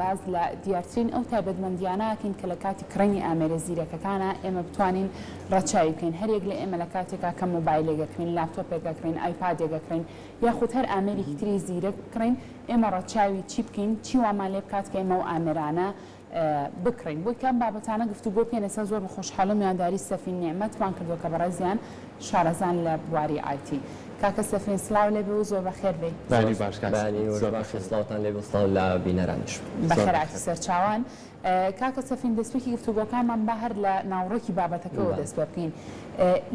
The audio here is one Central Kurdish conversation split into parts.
باز لە دیارترین ئەو تایبەتمەندییانەکەین کە لە کاتی کڕینی ئامێرە زیرەکەکانە ئێمە بتوانین ڕەچاوی بکەین هەرێک لە ئێمە لە کاتێکا کە مۆبایلێگەکەین لاپتۆپێکەکەین ئایپادێگەکەین یاخود هەر ئامێرێکی تری زیرە بکڕین ئێمە ڕەچاوی چی بکەین چی وامان لێ بکات کە ئێمە ئەو ئامێرانە بکڕین بۆی کەم بابەتانە گفتوگۆ بکەین ئێستا زۆر بەخۆشحاڵم میانداری سەفین نیعمەتمان کردووە کە بەڕێزیان شارەزان لە بواری ئایتی کاکە سەفین سلااو لێبێ و زۆر بەخێربێن زۆر باش سلااوتان لێبێ سلااو لە بینەرانیش بەخێراتی سەرچاوان کاکە سەفین دەستپێکی گفتوگۆکانمان با هەر لە ناوڕێکی بابەتەکەەوە دەست پێ بکەین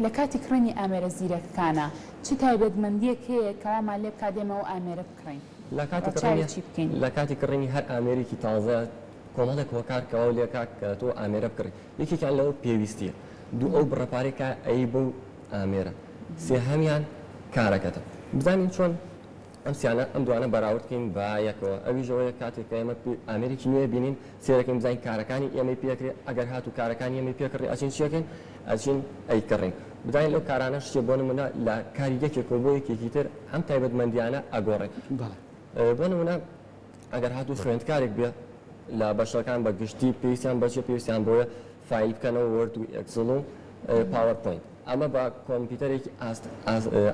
لە کاتی کڕینی ئامێرە زیرەکەکانە چ تایبەتمەندیەک هەیە کەوامان لێ بکات ئێمە ئامێرە بکڕین لە کاتی کڕینی هەر ئامێرێکی تازە کۆمەڵێک هۆکارکەوە لێ کاک کە تۆ ئامێرە بکڕی یەکێکیان لەوە پێویستیە دوو ئەو بڕەپارێکە ئەی بۆ ئامێرە سێهەمیان کارەکەتە بزانین چۆن ئەم سیانە ئەم دوانە بەراوردکەین بە یەکەوە ئەویژەوەی کاتێک کە ئێمە ئامێرێکی نوێ بینین سێرەکەین بزانین کارەکانی ئێمەی پێکرێ ئەگەر هاتو کارەکانی ئێمەی پێکڕی ئەچین چیەکەین ئەچین ئەیکڕین بداین لەو کارانە شتێ بۆ نمونە لە کاری یەکێکەوە بۆ یەکێکی تر ئەم تایبەتمەندیانە ئەگۆڕێ بۆ نمونە ئەگەر هاتو خوێندکارێک بێ لە بەشەکان بە گشتی پێویستیان بەچێ پێویستیان بۆیە فایل بکەنەوە وەرد و ئەکسل و پاوەرپۆینت ئەمە بە کۆمپیوتەرێکی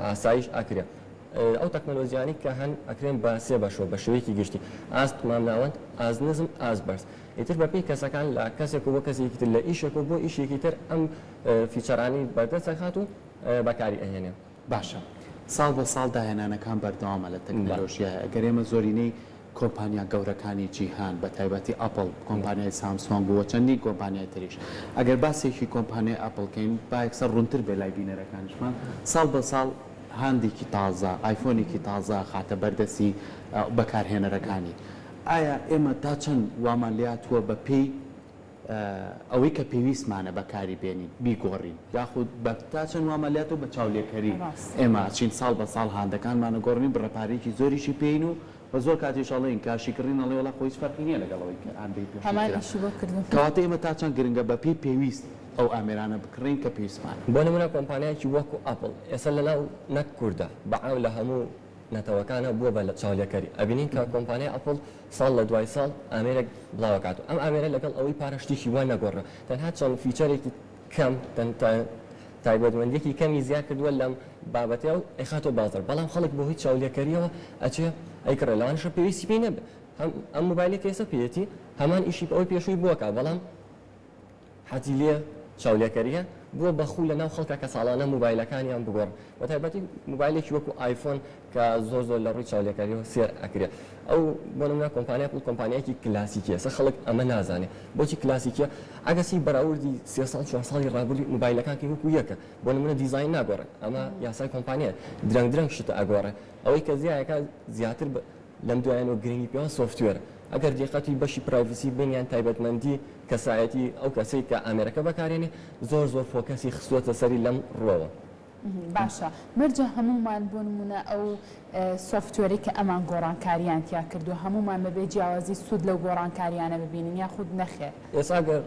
ئاسایش ئەکرێ ئەو تەکنۆلۆژیانی کە هەن ئەکرێن بە سێ بەشەوە بە شێوەیەکی گشتی ئاست مامناوەند ئازنزم ئازبەرز ئیتر بەپێی کەسەکان لە کەسێک و بۆ کەسێکی تر لە ئیشێک و بۆ ئیشێکی تر ئەم فیچەرانی بەردەست هات و بەکاری ئەهێنێ باشە ساڵ بە ساڵ داهێنانەکان بەردەوامە لە تەکنۆلۆژیە ئەگەر ئێمە زۆرینەی کۆمپانیا گەورەکانی جیهان بە تایبەتی ئەپڵ کۆمپانیای سامسۆنگ و چەندی کۆمپانیای تریش ئەگەر باسێکی کۆمپانیای ئەپڵکەین با یەکسەر ڕوونتر بێ لای بینەرەکانشمان ساڵ بە ساڵ هاندێکی تازە ئایفۆنێکی تازە خاتە بەردەستی بەکارهێنەرەکانی ئایا ئێمە تا چەند وامان لاتووە بە پێی ئەوەی کە پێویستمانە بەکاری بێنین بیگۆڕین یاخود بە تا چەند وامەلیات و بە چاولێکەری ئێمە چین ساڵ بە ساڵ هاندەکانمانە گۆڕنی بڕەپارێکی زۆریشی پێین و بە زۆر کاتیشڵین کاشیکردین ئەڵێ وڵا خۆی فەرقی نییە لەگەڵەوەی کە ئاندەی کەواتە ئێمە تا چەند گرنگە بە پێی پێویست ئەو ئامێرانە بکڕین کە پێویستمان بۆ نمونە کۆمپانیایکی وەکو ئەپڵ ئێستا لەناو نەک کووردە بەعاو لە هەموو نەتەوەکانە بووە بە چاولێکەری ئەبینین کە کۆمپانیای ئەپڵ ساڵ لە دوای ساڵ ئامێرێک بڵاوکات و ئەم ئامێرە لەگەڵ ئەوەی پارەشتێکی وای نەگۆڕە تەنها چەند فیچەرێکی کەم تایبەتمەندیەکی کەمی زیاد کردووە لەم بابەتێ و ئەخاتۆ بازار بەڵام خەڵک بۆ هیچ چاولێکەریەوە ئەچێ ئەیکڕێ لەوانشە پێویستی پێی نەبێت ئەم موبایلێک ئێستا پێێتی هەمان ئیشی ئەوەی پێشووی بووەکە بەڵام حەزی لێ چاولێکەریە بووە بەخوو لە ناو خەڵکە کە ساڵانە موبایلەکانیان بگۆڕن بە تایبەتی موبایلێکی وەکو ئایفۆن کە زۆر زۆر لە ڕووی چاولێکەریەوە سێر ئەکرێت ئەو بۆ نمونە کۆمپانیایەکی کلاسیکیە ئێستا خەڵک ئەمە نازانێت بۆچی کلاسیکیە ئەگەسی بەراوردی 3 ساڵ 4 ساڵی ڕابردی موبایلەکانکی وەکو یەکە بۆ نمونە دیزاین ناگۆڕێت ئەمە یاسای کۆمپانیە درەنگ شتە ئەگۆڕێت ئەوەی کە زیایەکە زیاتر لەم دوایانەوە گرنگی پێوە سۆفتوێرە ئەگەر دیقەتی بەشی پرایڤسی بینیان تایبەتمەندی کەسایەتی ئەو کەسەی کە ئامێرەکە بەکارێنێ زۆر فۆکەسی خستووەتە سەری لەم ڕۆوە باشە مەرجە هەمومان بۆ نمونە ئەو سۆفتوێری کە ئەمان گۆڕانکاریان تیا کردو هەمومان بەبێ جیاوازی سوود لەو گۆڕانکاریانە ببینین یاخود نەخێر ئێستا ئەگەر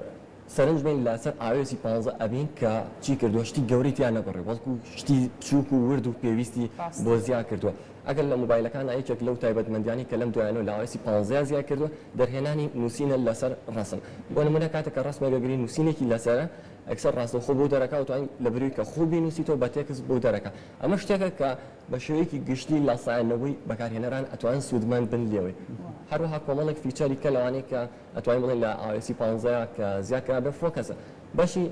سەرنج بین لەسەر iOS 15 ئەبین کە چی کردووە شتی گەورەی تیان نەگۆڕێ بەڵکو شتی چووک و ورد و پێویستی بۆ زیاد کردووە ئەگەر لە موبایلەکان یەکێک لەو تایبەتمەندیانی کە لەم دوایانەوە لە iOS 15 زیاد کردووە دەرهێنانی نووسینە لەسەر ڕەسم بۆ نمونە کاتێک کە ڕەسمێگەگری نووسینێکی لەسەرە ئەکسەر ڕاستەوخۆ بۆ دەرەکە و توانین لە بروی کە خوبی نووسیتەوە بە تێکس بۆ دەرەکە ئەمە شتێکە کە بە شێوەیەکی گشتی لە سایەنەوەی بەکارهێنەران ئەتوان سوودمەند بن لێوەی هەروەها کۆمەڵێک فیچەری کە لەوانەیە کە ئەتوانین بڵێن لە iOS 15 کە زیادکرا بە فۆکەسە بەشی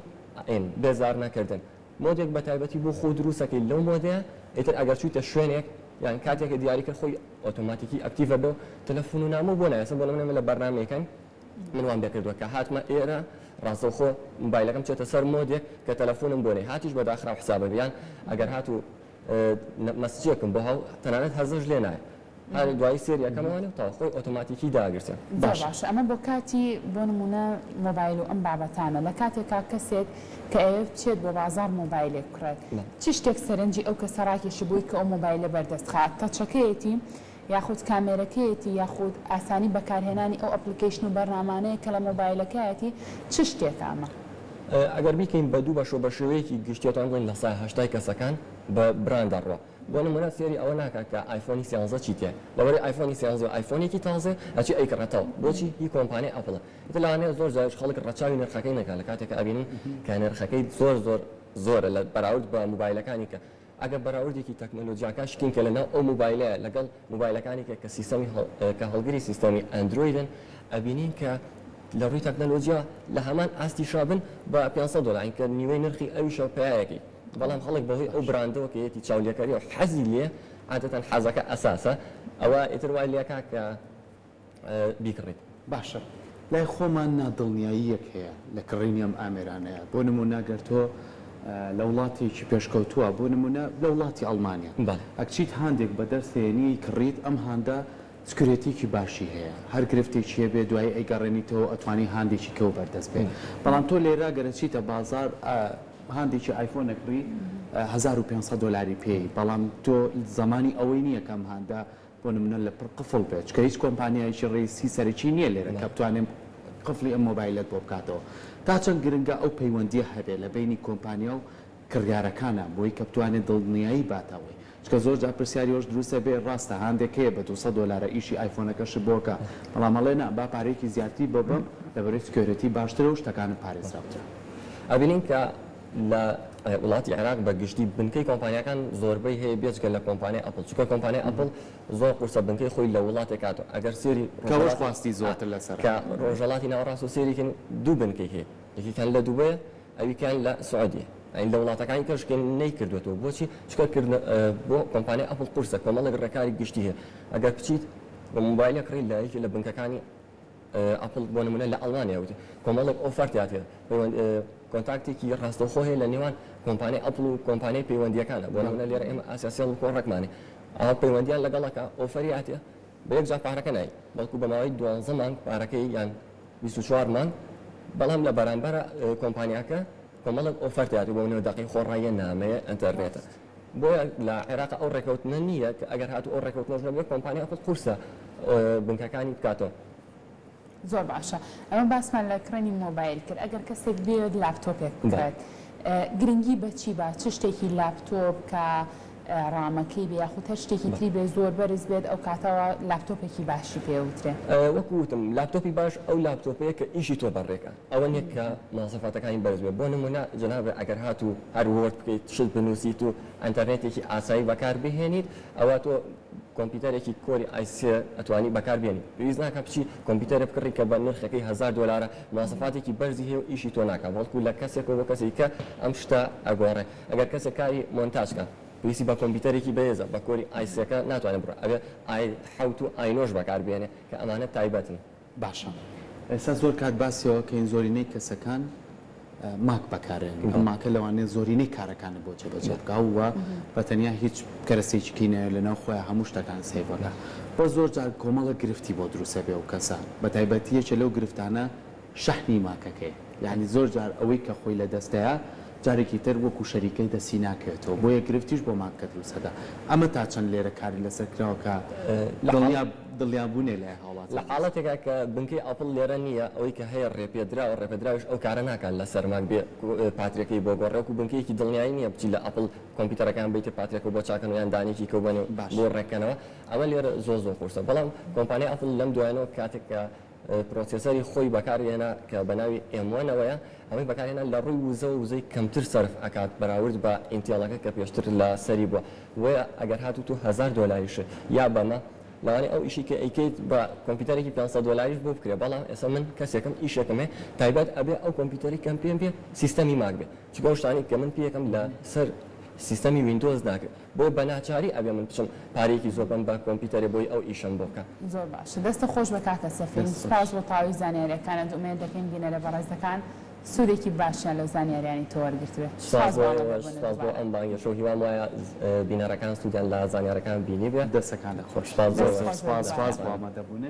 بێزار نەکردن مۆدێک بە تایبەتی بۆ خۆ دروستەکەی لەو مۆدەیە ئیتر ئەگەر چوویتە شوێنێک یان کاتێکە دیاریکە خۆی ئۆتۆماتیکی ئەکتیڤە بۆ تەلەفۆن و نامە بۆ نایەسە بۆ لەمە لە بەرنامەکان من وام دەکردووە کە هاتمە ئێرە ڕاستەوخۆ موبایلەکەم چێتە سەر مۆدێک کە تەلەفۆنم بۆ نەی هاتیش بەداخرا حسابە بیان ئەگەر هاتو مەسجێکم بۆ هاو تەنانەت هەزش لێ نایە هەر دوای سێریەکەمەوانێ و تا خۆی ئۆتۆماتیکی داگرسێ باش ئەمە بۆ کاتی بۆ نمونە مۆبایل و ئەم بابەتانە لە کاتێکا کەسێک کە ئەوێ بچێت بۆ بازار مۆبایلێک بکڕێت چی شتێک سەرنجی ئەو کەسە ڕاکێشی بووی کە ئەو مۆبایلە بەردەستخات تەچەکەیەتی یاخود کامێرەکەیەتی یاخود ئاسانی بەکارهێنانی ئەو ئەپلیکیشن و بەرنامانەیە کە لە مۆبایلەکەیەتی چ شتێک ئەمە ئەگەر بیکەین بە دوو بەشەوە بە شێوەیەکی گشتیێتان بڵین لە سای هەشتای کەسەکان بە براندەڕوە بۆ نمونە سێری ئەوە ناکات کە ئایفۆنی 13 چیتێ لەوەی ئایفۆنی 13 ئایفۆنێکی تازە ئەچی ئەیکڕێتەوە بۆچی هی کۆمپانیای ئەپڵە لەوانەیە زۆر جارش خەڵک ڕەچاوی نرخەکەی نەکات لە کاتێک ئەبینن کە نرخەکەی زۆرە لە بەراورد بە موبایلەکانی کە ئەگەر بەراوردێکی تەکنۆلۆژیاکە شکین کە لەناو ئەو موبایلەیە لەگەڵ موبایلەکانی کە سیستەمی کە هەڵگری سیستەمی ئەندرویدن ئەبینین کە لە ڕووی تەکنۆلۆژیا لە هەمان ئاستی شابن بە 500 دلار کە نیوەی نرخی ئەویشە پیاەکی بەڵام خەڵک بەهۆی ئەو براندەوە کە یەتی چاولێکەری و حەزی لێ عادەتەن حەزەکە ئەساسە ئەوە ئیتر وای لێکا کە بیکڕیت باشە لای خۆمان نادڵنیاییەک هەیە لە کڕینی ئەم ئامێرانەیە بۆ نمونە ئەگەر تۆ لە وڵاتێکی پێشکەوتووە بۆ نمونە لە وڵاتی ئەڵمانیا ئەکچیت هاندێک بە دەستێنی کڕیت ئەم هاندە سکرێتێکی باشی هەیە هەر گرفتێکی هەبێ دوای ئەیگەڕێنیتەوە ئەتوانی هاندێکی کەو بەردەست بێت بەڵام تۆ لێرە گەرەچیتە بازار هاندێکی ئایفۆنەکڕی 1500 دلاری پێی بەڵام تۆ زمانی ئەوەی نییە کەم هاندا بۆ نمونە لە پڕ قفڵ بێت کە هیچ کۆمپانیایکی ڕێسی سەرکی نییە لێرە کە بتوانێت قفلی ئەم مۆبایلەت بۆ بکاتەوە تا چەند گرنگە ئەو پەیوەندیە هەبێ لە بینی کۆمپانیا و کڕیارەکانە بۆی کە بتوانێت دڵنیایی باتەوەی چکە زۆر جار پرسیاریۆش دروستە بێ ڕاستە هاندێکەیە بە 200 دلار ئیشی ئایفۆنەکەش بۆکە بەڵام ئەڵێ با پارێکی زیاتری ببم لەبەرەوەی سکیۆریتی باشترە و شتەکانە پارێزراوترە ئەبینین کە لە وڵاتی عێراق بە گشتی بنکەی کۆمپانیەکان زۆربەی هەیە بێجگە لە کۆمپانیای ئەپڵ چکە کۆمپانیای ئەپڵ زۆر قورسە بنکەی خۆی لە وڵاتێک کاتەوە ئەگەر سێری کەوەش خواستی زۆرتر لەسەر کە ڕۆژهەڵاتی ناوەڕاست و سێریکن دوو بنکەی هەیە یەکێکیان لە دووبەیە ئەویکیان لە سعودیە لە وڵاتەکانی کەشکێن نەیکردوێتەوە بۆچی چکەکردن بۆ کۆمپانیای ئەپڵ قورسە کۆمەڵێک ڕێکاری گشتی هەیە ئەگەر بچیت بە مۆبایلە کڕی لە یەکی لە بنکەکانی ئەپڵ بۆ نمونە لە ئەڵمانیا وتی کۆمەڵێک ئۆفەرتیات هەیە کۆنتاکتێکی ڕاستەوخۆ هەیە لە نێوان کۆمپانیای ئەپڵ و کۆمپانیای پەیوەندیەکانە بۆ نمونە لێرە ئێمە ئاسیاسیال و کۆڕەکمانێ ئەوە پەیوەندیان لەگەڵەکە ئۆفەری هاتێ بە یەک جار پارەکە نای بەڵکو بە ماوەی 12 مانگ پارەکەی یان 24 مانگ بەڵام لە بەرامبەر کۆمپانیاکە کۆمەڵک ئۆفەرتیاتی بۆ نێو دەقی خۆڕاییە نامەیە ئەنتەرنێتە بۆیە لە عێراق ئەو ڕێکەوتنە نییە کە ئەگەر هاتو ئەو ڕێکەوتنەش نەبێت کۆمپانیا ئەپڵ قورسە بنکەکانی بکاتەوە زۆر باشە ئەمە باسمان لە کڕینی مۆبایل کرد ئەگەر کەسێک بێت لاپتۆپێک بکات گرنگی بەچی بە چ شتێکی لاپتۆپ کە ڕامەکەی بێ یاخود هەر شتێکی تری بێ زۆر بەرز بێت ئەو کاتەوە لاپتۆپێکی باشی پێوترێ وەکوتم لاپتۆپی باش ئەو لاپتۆپەیە کە ئیشی تۆ بەڕێکە ئەوە نیە کە ماسەفاتەکانی بەرز بێت بۆ نمونە جەنابێ ئەگەر هات و هەر وۆرد بکەیت شت بنووسیت و ئەنتەرنێتێکی ئاسایی بەکار بهێنیت ئەوە تۆ کۆمپیوتەرێکی کۆری ئایسێ ئەتوانی بەکاربێنی پێویست ناکە بچی کۆمپیوتەرە بکڕی کە بە نرخەکەی 1000 دلارە ماسەفاتێکی بەرزی هەیە و ئیشی تۆ ناکە بەڵکو لە کەسێک بۆ کەسێک کە ئەم شتە ئەگۆڕێ ئەگەر کەسێک کاری مۆنتاژکە پێویستی بە کۆمپیوتەرێکی بەهێزە بە کۆری ئایسەکە ناتوانێت بڕە ئەگەر ئای7 و ئاینۆش بەکاربێنێ کە ئەمانە تایبەتن باشە ئێستا زۆر کات باسیەوە کە زۆرینەی کەسەکان ماک بەکارێن ئەم ماکە لەوانێت زۆرینەی کارەکانە بۆ جێبەجێ بکاوە بە تەنیا هیچ کەرەسێکی نەیە لەناو خۆیان هەموو شتەکان سێڤەکە بۆ زۆر جار کۆمەڵە گرفتی بۆ دروستە بێ و کەسان بە تایبەتیەکە لەو گرفتانە شەحنی ماکەکەی یعنی زۆر جار ئەوەی کە خۆی لە دەستەیە جارێکی تر وەکو شەریکەی دەسی ناکەوێتەوە بۆیە گرفتیش بۆ ماکە دروستەدا ئەمە تا چەند لێرە کاری لەسەر کراوەکە دڵیابوونێ لە هاوڵات لە حاڵەتێکا کە بنکەی ئەپڵ لێرە نییە ئەوەی کە هەیە ڕێپێدراوە ڕێپێدراویش ئەو کارە ناکات لە سەرماک بێ پاترەکەی بۆ گۆڕێک و بنکەیەکی دڵنیایی نییە بچی لە ئەپڵ کۆمپیوتەرەکان بیتە پاترێک بۆ چاکەن و یان دانێکی کەوبەنێ بۆ ڕێکەنەوە ئەمە لێرە زۆر قورسە بەڵام کۆمپانیای ئەپڵ لەم دوایانەوە کاتێک کە پرۆسێسەری خۆی بەکارهێنا کە بەناوی ئێموانەوەیە ئەوەی بەکارهێنا لە ڕووی وزە و وزەی کەمتر سەرف ئەکات بەراورد بە ئینتێڵەکە کە پێشتر لە سەری بووە وەیە ئەگەر هاتو تو 1000 دلاریشە یا بەمە لەوانەیە ئەو ئیشی کە ئەیکەیت بە کۆمپیوتەرێکی 500 دلاریش بۆ بکرێ بەڵام ئێستا من کەسێکم ئیشەکەمێ تایبەت ئەبێ ئەو کۆمپیوتەری کەم پێم بێ سیستەمی ماک بێ چکە شتانی کە من پێیەکەم لە سەر سیستەمی ویندۆز ناکرد بۆ بەناچاری ئەبێ من بچم پارێکی زۆر بم بە کۆمپیوتەرێ بۆی ئەو ئیشەم بۆ بکەم زۆر باشە دەستە خۆش بە کاکە سەفین سپاس بۆ تاوی زانیاریەکانت ئومێد دەکەین بینەرە بەڕێزەکان سوودێکی باشیان لەو زانیاریانی تۆ وەرگرتوێت سپاس بۆ ئەم بانگەشە و هیوام وایە بینەرەکان سوودیان لە زانیاریەکان بینی بێ دەستەکانە خۆش سپاس بۆ ئامادەبوونێ